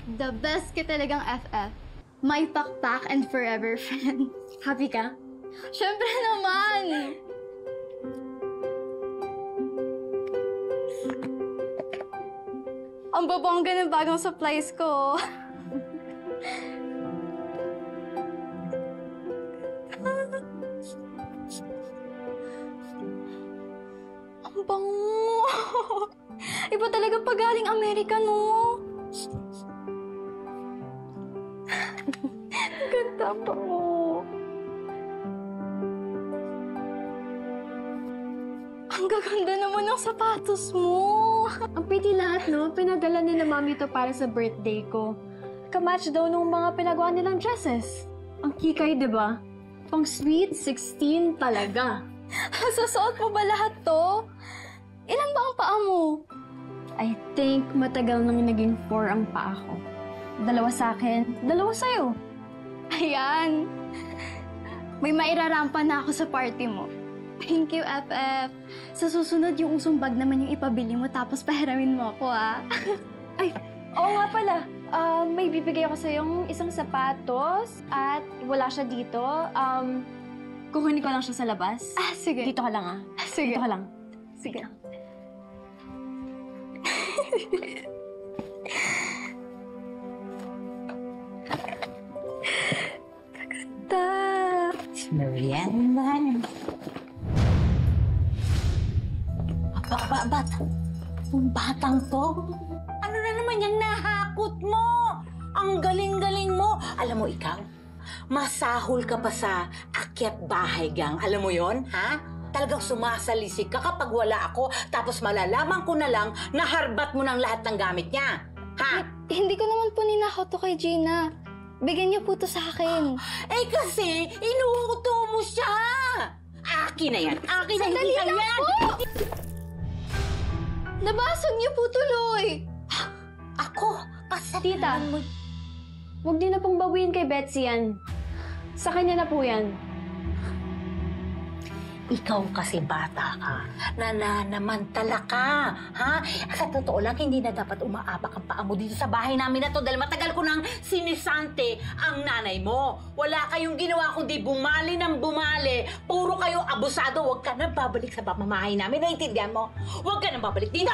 The best ka talagang FF. My pakpak and forever friend. Happy ka? Siyempre naman! Ang babongga ng bagong supplies ko. Ang bango! Iba talaga pag galing Amerika, no? Ganda pa mo. Ang gaganda naman ng sapatos mo. Ang pretty lahat, no? Pinadala ni na mami to para sa birthday ko. Kamatch daw nung mga pinagawa nilang dresses. Ang kikay, di ba? Pang sweet 16 talaga. Susuot mo ba lahat to? Ilan ba ang paa mo? I think matagal nang naging 4 ang paa ko. 2 sa akin, 2 sa'yo. Ayan. May mairarampa na ako sa party mo. Thank you, FF. Sa susunod, yung usong bag naman yung ipabili mo tapos pahiramin mo ako, ah. Ay, oo nga pala. May bibigay ako sa'yong isang sapatos at wala siya dito. Kukunin ko lang siya sa labas. Ah, sige. Dito ka lang, ah. Sige. Dito ka lang. Sige. Kaganda. Merienda. Ba't? Yung batang to? Ano na naman yung nahakot mo? Ang galing-galing mo. Alam mo ikaw, masahol ka pa sa akyat bahay gang. Alam mo yon, ha? Talagang sumasalisik ka kapag wala ako, tapos malalaman ko na lang na harbat mo ng lahat ng gamit niya. Ha? Hindi ko naman po ninakaw to kay Gina. Bigyan niya po to sa akin. Eh kasi, inuuto mo siya. Akin na yan. Akin na Sandali yan. lang po! Nabasag niyo po tuloy. Ako? Tita, huwag din na pong bawiin kay Betsy yan. Sa kanya na po yan. Ikaw kasi bata ka, nananamantala ka, ha? Sa totoo lang, hindi na dapat umaabak ang paa mo dito sa bahay namin na to dahil matagal ko nang sinisante ang nanay mo. Wala kayong ginawa kundi bumali ng bumali. Puro kayo abusado. Huwag ka nang babalik sa pamamahay namin. Naintindihan mo? Huwag ka nang babalik dito.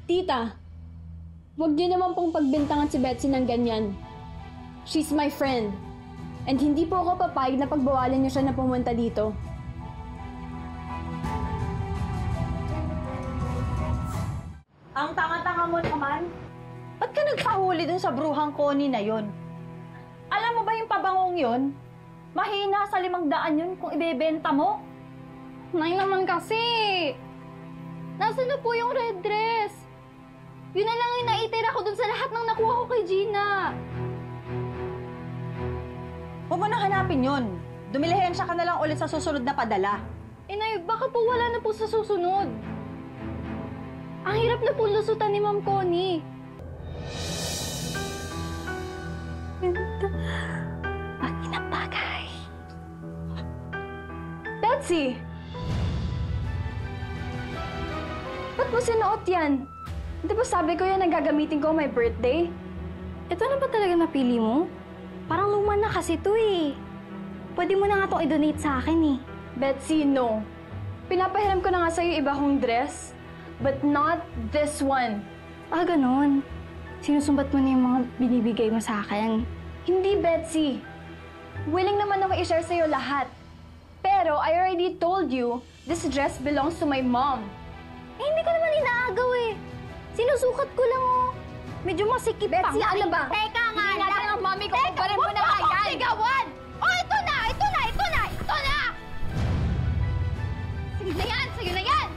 Tita, huwag niyo naman pong pagbintangan si Betsy ng ganyan. She's my friend. And hindi po ako papayag na pagbawalan niyo siya na pumunta dito. Ang tanga-tanga mo naman. Ba't ka nagpahuli dun sa bruhang Connie na yon? Alam mo ba yung pabangong yon? Mahina sa 500 yun kung ibebenta mo. Nay naman kasi. Nasaan na po yung red dress? Yun na lang yung naitira ko dun sa lahat ng nakuha ko kay Gina. Huwag mo nang hanapin yun. Dumilihensya ka na lang ulit sa susunod na padala. Nay, baka po wala na po sa susunod. Ang hirap na po lusutan ni Ma'am Connie. Ganda. Bagay na bagay. Betsy! Ba't mo sinuot yan? Di ba sabi ko yan na gagamitin ko my birthday? Ito na ba talaga napili mo? Parang luma na kasi ito eh. Pwede mo na nga itong i-donate sa akin eh. Betsy, no. Pinapahiram ko na nga sa'yo iba kong dress. But not this one. Ah, ganun. Sinusumbat mo na yung mga binibigay mo sa akin. Hindi, Betsy. Willing naman ako i-share sa'yo lahat. Pero I already told you, this dress belongs to my mom. Eh, hindi ko naman inaagaw eh. Sinusukat ko lang oh. Medyo masikip pa Betsy, nga. ano ba? Teka nga Hindi natin ang mami ko. Kumparin mo na Teka, kaya. sigawan! Oh, ito na! Ito na! Ito na! Ito na! Sige na yan! Sige na yan!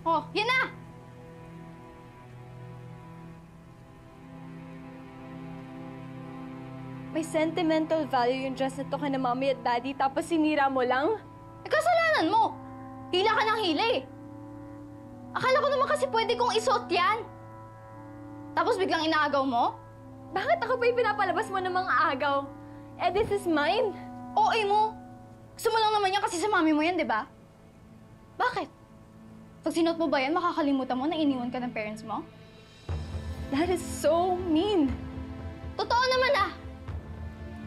Oh, yan na! May sentimental value yung dress na to ka na mami at daddy tapos sinira mo lang? Eh, kasalanan mo! Hila ka ng hila eh! Akala ko naman kasi pwede kong isuot yan! Tapos biglang inaagaw mo? Bakit ako pa yung pinapalabas mo ng mga agaw? Eh, this is mine. OA mo! Gusto mo lang naman yan kasi sa mami mo yan, di ba? Bakit? Pag sinuot mo ba yan, makakalimutan mo na iniwan ka ng parents mo? That is so mean. Totoo naman ah!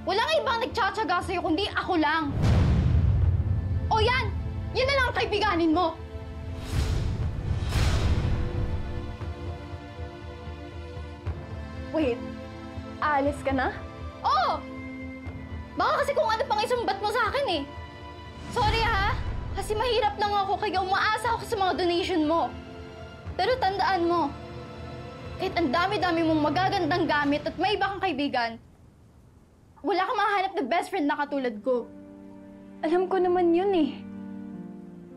Walang ibang nagtsatsaga sa'yo kundi ako lang. O yan! Yan na lang ang kaibiganin mo! Wait, aalis ka na? Oo! Baka kasi kung ano pang isumbat mo sa akin eh. Sorry ha, kasi mahirap lang ako kaya umaasa ako sa mga donation mo. Pero tandaan mo, kahit ang dami-dami mong magagandang gamit at may iba kang kaibigan, wala kang mahanap na best friend na katulad ko. Alam ko naman yun eh.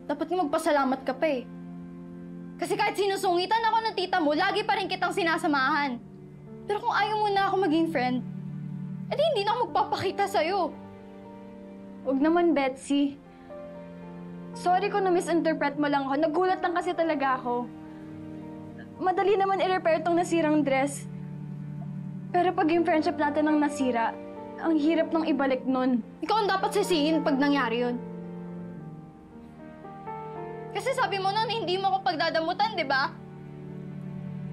Dapat nga magpasalamat ka pa eh. Kasi kahit sinusungitan ako ng tita mo, lagi pa rin kitang sinasamahan. Pero kung ayaw mo na ako maging friend, edi hindi na ako magpapakita sa'yo. Huwag naman, Betsy. Sorry kung na-misinterpret mo lang ako. Nagulat lang kasi talaga ako. Madali naman i-repair tong nasirang dress. Pero pag yung friendship natin ang nasira, ang hirap nang ibalik nun. Ikaw ang dapat sisihin pag nangyari yun. Kasi sabi mo noon, hindi mo ako pagdadamutan, di ba?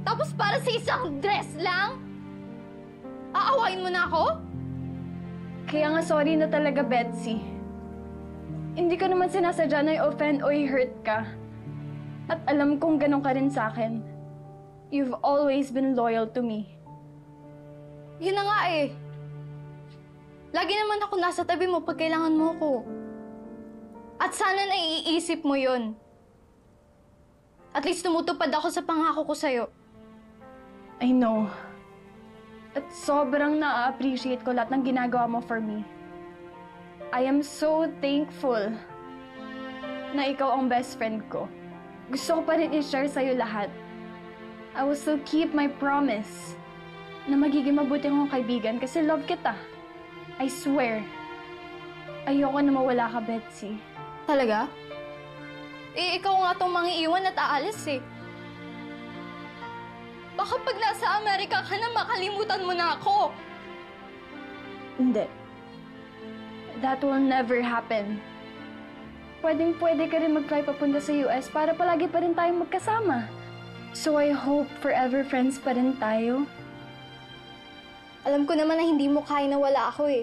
Tapos para sa isang dress lang? Aawain mo na ako? Kaya nga sorry na talaga, Betsy. Hindi ko naman sinasadya na i-offend o i-hurt ka. At alam kong ganun ka rin sa akin. You've always been loyal to me. Yun na nga eh. Lagi naman ako nasa tabi mo pag kailangan mo ko. At sana naiisip mo yun. At least tumutupad ako sa pangako ko sa'yo. I know. At sobrang na-appreciate ko lahat ng ginagawa mo for me. I am so thankful na ikaw ang best friend ko. Gusto ko pa rin i-share sa'yo lahat. I will still keep my promise na magiging mabuti akong kaibigan kasi love kita. I swear. Ayoko na mawala ka, Betsy. Talaga? Eh, ikaw nga itong mangiiwan at aalis eh. Baka pag nasa Amerika ka na, makalimutan mo na ako. Hindi. That will never happen. Pwedeng-pwede ka rin mag-fly papunta sa US para palagi pa rin tayong magkasama. So I hope forever friends pa rin tayo. Alam ko naman na hindi mo kaya na wala ako eh.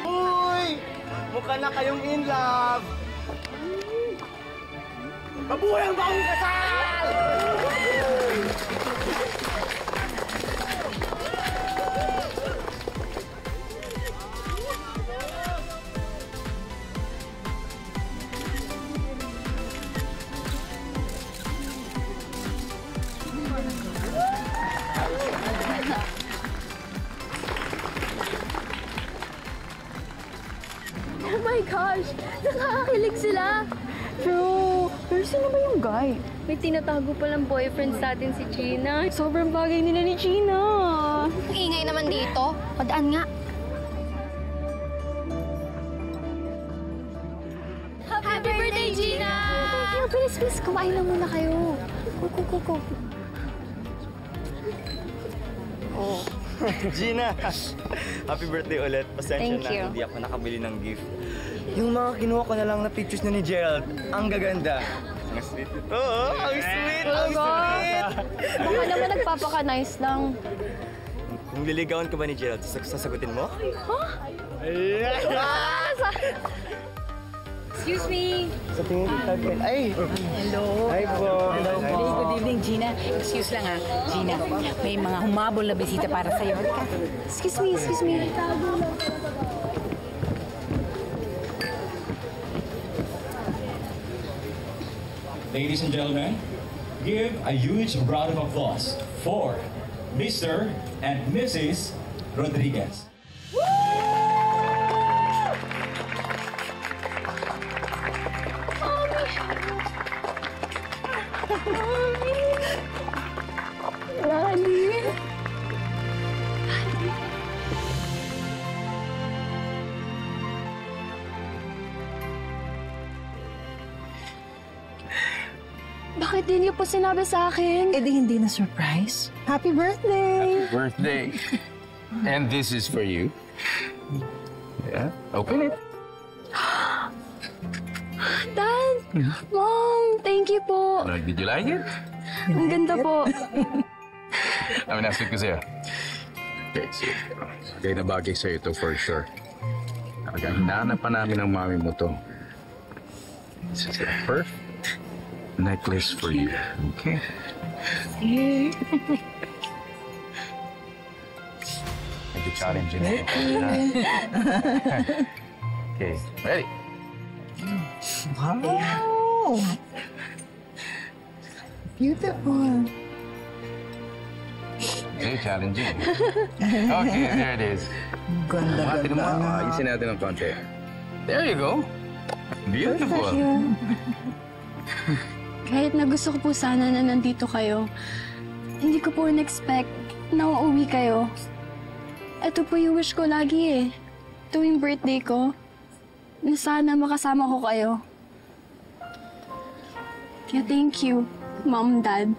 Uy! Mukha na kayong in love! Mabuhay ang bagong kasal! Oh my gosh! Nakakakilig sila! Pero sino ba yung guy? May tinatago palang boyfriend sa atin si Gina. Sobrang bagay nila ni Gina. Ang ingay naman dito. Padaan nga. Happy birthday, Gina! Please, kumain lang muna kayo. Go. Gina! Happy birthday ulit. Pasensya Thank na, you. hindi ako nakabili ng gift. Yung mga kinuha ko na lang na pictures na ni Gerald, ang gaganda. Ang sweet ito. Oh, ang sweet! Ang sweet! Baka naman nagpapaka-nice lang. Kung liligawan ka ba ni Gerald, sasagutin mo? Excuse me. Sa tingin ko, ay! Hello. Hi po. Hello po. Good evening, Gina. Excuse lang ha. Gina, may mga humabol na bisita para sa'yo. Halika. Excuse me. Ladies and gentlemen, give a huge round of applause for Mr. and Mrs. Rodriguez. Bakit Hindi niyo po sinabi sa akin. Eh di hindi na surprise. Happy birthday! Birthday. And this is for you. Yeah, open it. Dad! Mom! Thank you po. Did you like it? Ang ganda po. Nasip ko sa'yo. Okay, so, bagay na bagay sa'yo ito for sure. Hinahanap pa namin ang mami mo to. This is a perfect necklace for you. Okay? Medyo challenging ito. Okay, ready? Wow! Beautiful. Okay, challenging. Okay, there it is. Tignan mo, ayusin natin ng konti. There you go. Beautiful. Kahit na gusto ko po sana na nandito kayo, hindi ko po in-expect na uuwi kayo. Ito po yung wish ko lagi eh. Tuwing birthday ko, na sana makasama ko kayo. Kaya thank you, Mom, Dad.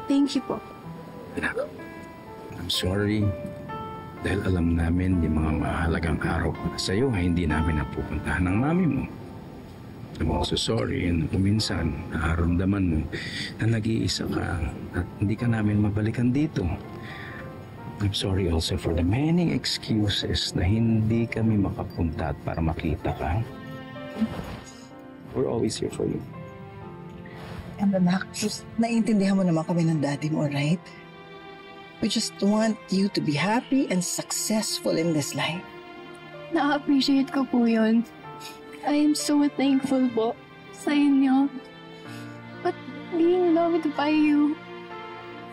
Thank you po. I'm sorry. Dahil alam namin yung mga mahalagang araw para sa'yo ay hindi namin napupuntahan ng mami mo. I'm also sorry na kuminsan nararamdaman mo na nag-iisa ka at hindi ka namin mabalikan dito. I'm sorry also for the many excuses na hindi kami makapunta at para makita ka. We're always here for you. And anak, just naiintindihan mo naman kami ng daddy mo, right? We just want you to be happy and successful in this life. Na-appreciate ko po yun. I am so thankful po sa inyo. But being loved by you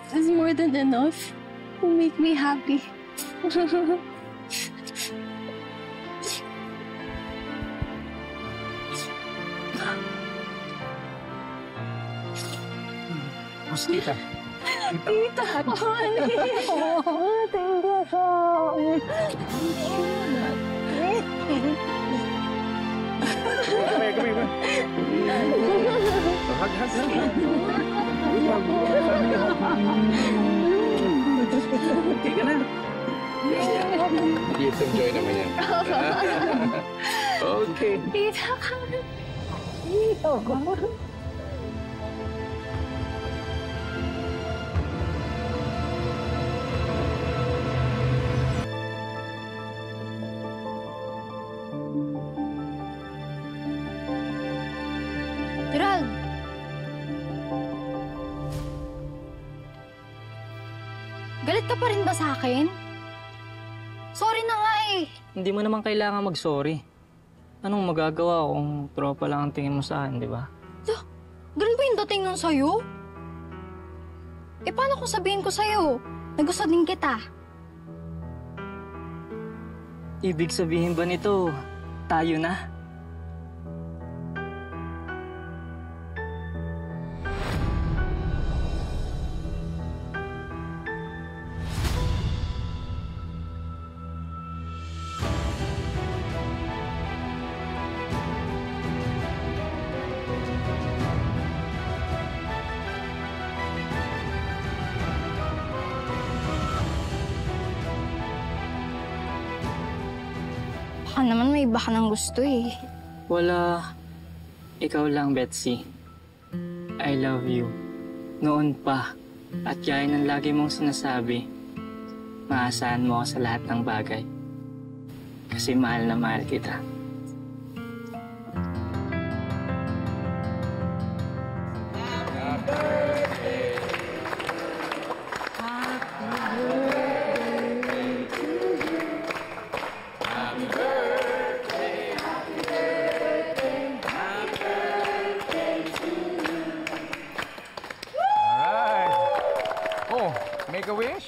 is more than enough to make me happy. Mas kita. Tita, honey. Oh, thank you so Okay ka na. Yes, enjoy naman yan. Okay. Tita ka. Gerald! Galit ka pa rin ba sa akin? Sorry na nga eh. Hindi mo naman kailangan mag-sorry. Anong magagawa kung tropa lang ang tingin mo sa akin, di ba? Ganun ba yung dating nun sa'yo? Eh paano kung sabihin ko sa'yo? Nagusto din kita. Ibig sabihin ba nito, tayo na? Baka naman may iba ka ng gusto eh. Wala. Ikaw lang, Betsy. I love you. Noon pa. At gaya ng lagi mong sinasabi, maasahan mo ako sa lahat ng bagay. Kasi mahal na mahal kita. Make a wish?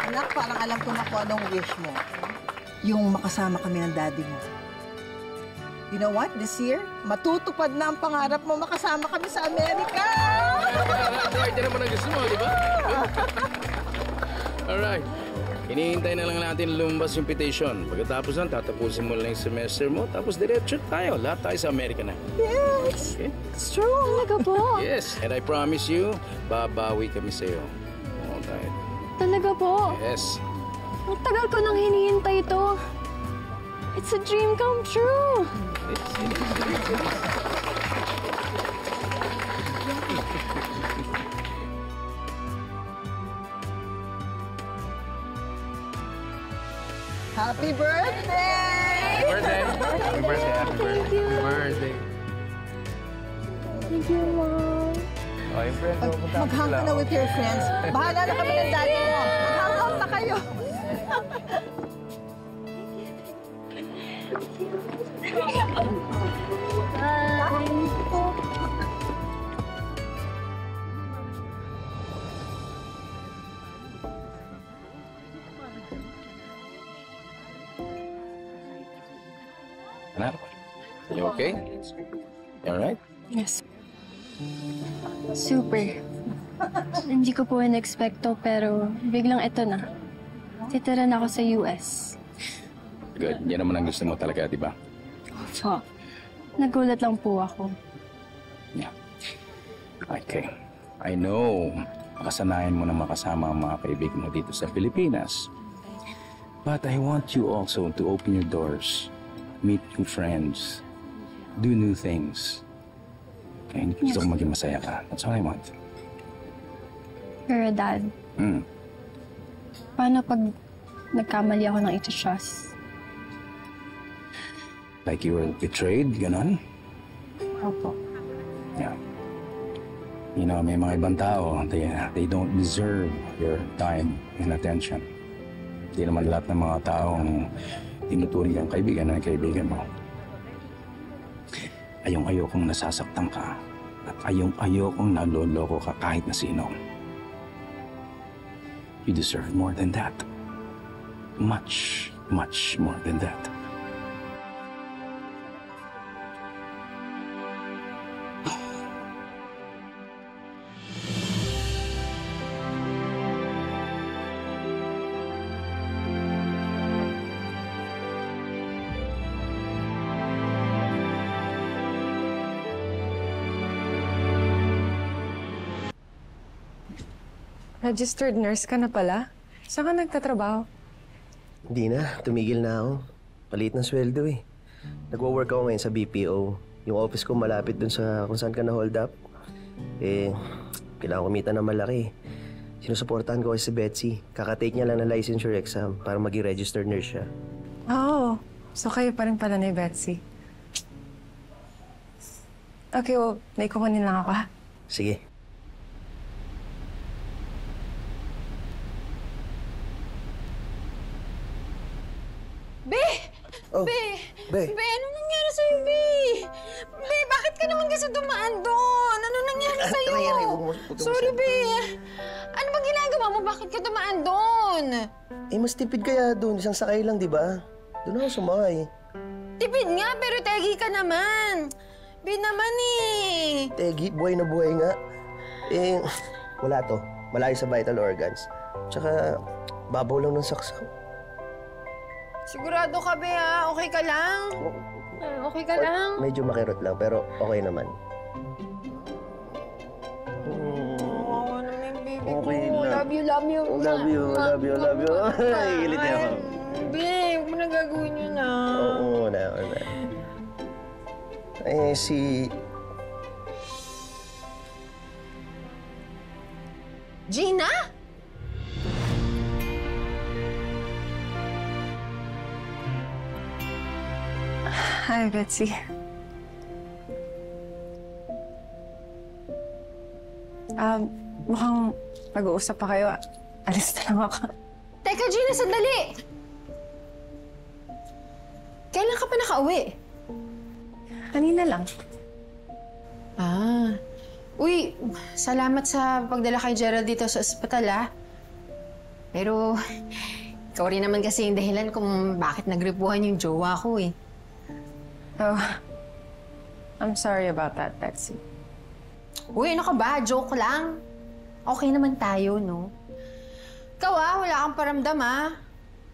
Anak, parang alam ko na kung anong wish mo. Yung makasama kami ng daddy mo. You know what? This year, matutupad na ang pangarap mo makasama kami sa Amerika! Ito naman ang gusto mo, di ba? Alright. Hinihintay na lang natin lumabas yung petition. Pagkatapos nun, tatapusin mo lang yung semester mo, tapos diretso tayo. Lahat tayo sa Amerika na. Yes! Okay? It's true! Talaga po? Yes, and I promise you, babawi kami sa'yo. Alright. Talaga po? Yes. Ang tagal ko nang hinihintay ito. It's a dream come true. Happy birthday! Birthday! Happy birthday, happy birthday. Happy birthday. Thank you, Mom. Oh, yung friend mo, punta Mag-hang ka na with your friends. Bahala na kami ng daddy mo. Mag-hang na kayo. Anak, you okay? You alright? Yes. Super. Hindi ko po in-expect to, pero biglang ito na. Titira na ako sa US. Good. Yan naman ang gusto mo talaga, di ba? So, nagulat lang po ako. Yeah. Okay. I know, makasanayan mo na makasama ang mga kaibigan mo dito sa Pilipinas. But I want you also to open your doors, meet new friends, do new things. Okay? Gusto ko maging masaya ka. That's all I want. Pero Dad, paano pag nagkamali ako ng iti-trust? Like you were betrayed, ganon? Opo. Yeah. You know, may mga ibang tao, they don't deserve your time and attention. Hindi naman lahat ng mga taong tinuturing kang kaibigan na kaibigan mo. Ayong-ayokong nasasaktan ka at ayong-ayokong naloloko ka kahit na sino. You deserve more than that. Much, much more than that. Registered nurse ka na pala? Saan ka nagtatrabaho? Hindi na. Tumigil na ako. Maliit ng sweldo eh. Nagwo-work ako ngayon sa BPO. Yung office ko malapit dun sa kung saan ka na-hold up. Eh, kailangan kumita na malaki. Sinusuportahan ko kasi si Betsy. Kakatake niya lang ng licensure exam para maging registered nurse siya. Oo. So kayo pa rin pala ni Betsy. Okay, well, may kukunin lang ako ha. Sige. Oh, Be, anong nangyari sa'yo, Be? Be, bakit ka naman kasi dumaan doon? Ano nangyari sa'yo? Sorry, Be. Ano bang ginagawa mo? Bakit ka dumaan doon? Eh, mas tipid kaya doon. Isang sakay lang, di ba? Doon ako sumakay. Tipid nga, pero tegi ka naman. Be naman eh. Tegi, buhay na buhay nga. Eh, wala to. Malayo sa vital organs. Tsaka, babaw lang ng saksak. Sigurado ka, Be, ha? Okay ka lang? Okay ka lang? Medyo makirot lang, pero okay naman. Oo, ano yung baby ko? Okay lang. Love you, love you. Love you, love you, love you. Ilit niya ako. Be, huwag mo na gagawin yun, ha? Oo, na. Eh, si... Gina? Hi, Betsy. Mukhang mag-uusap pa kayo. Alis na lang ako. Teka, Gina, sandali! Kailan ka pa nakauwi? Kanina lang. Ah. Uy, salamat sa pagdala kay Gerald dito sa ospital, ah. Pero, ikaw rin naman kasi yung dahilan kung bakit nagripuhan yung jowa ko, eh. Oh, I'm sorry about that, Betsy. Uy, ano ka ba? Joke lang. Okay naman tayo, no? Ikaw wala kang paramdam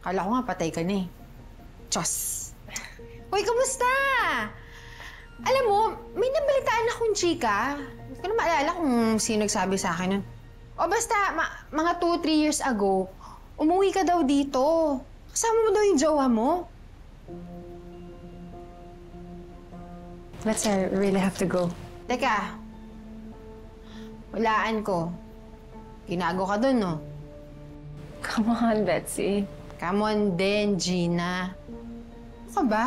Kala ko nga patay ka na eh. Diyos! Uy, kamusta? Alam mo, may nabalitaan akong chika. Hindi ko na maalala kung sino nagsabi sa akin nun. O basta, mga 2-3 years ago, umuwi ka daw dito. Kasama mo daw yung jowa mo. Let's really have to go. Teka. Walaan ko. Ginago ka dun, no? Come on, Betsy. Come on din, Gina. Ano ka ba?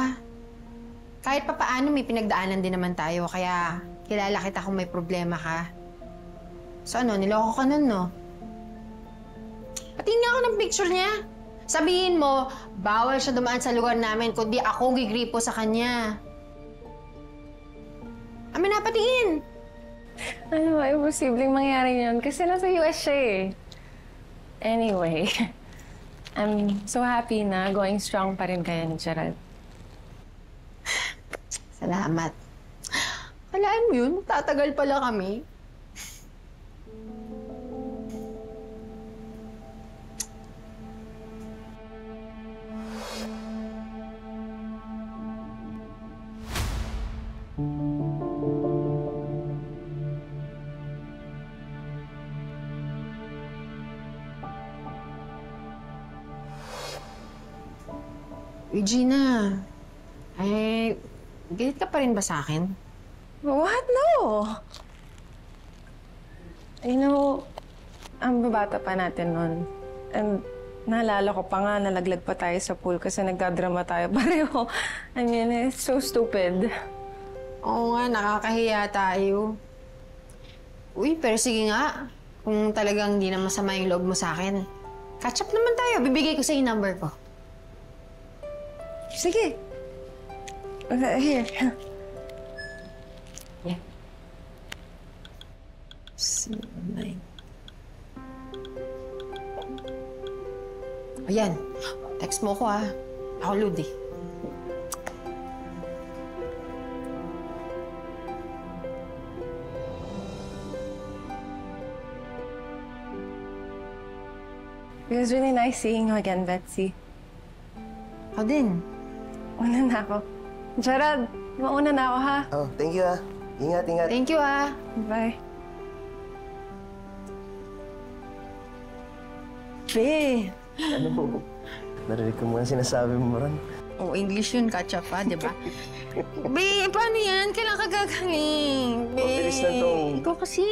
Kahit pa paano may pinagdaanan din naman tayo, kaya kilala kita kung may problema ka. So ano, niloko ka nun, no? Patingin nga ako ng picture niya. Sabihin mo, bawal siya dumaan sa lugar namin, kundi ako gigripo sa kanya. Amin na, patingin! Ano ba, imposibleng mangyari yun kasi nasa US siya eh. Anyway, I'm so happy na going strong pa rin kayo ni Gerald. Salamat. Alaan mo yun, tatagal pala kami. Regina, galit ka pa rin ba sa akin? What? No! You know, ang babata pa natin nun. And naalala ko pa nga, nalaglag pa tayo sa pool kasi nagdadrama tayo pareho. I mean, it's so stupid. Oo nga, nakakahiya tayo. Uy, pero sige nga. Kung talagang hindi na masama yung loob mo sa akin. Catch up naman tayo. Bibigay ko sa yung number ko. Sige. Here. Yeah. 9. Ayan. Text mo ko Ako, Ludi. It was really nice seeing you again, Betsy. Ako din. Una na ako. Gerald, mauna na ako, ha? Oh, thank you, Ingat, ingat. Thank you, Bye. Be. Ano po? Narinig ko mga sinasabi mo ron. Oh, English yun, catch up di ba? Be, paano yan? Kailan ka gagaling? Be. Mabilis na to. Ikaw kasi.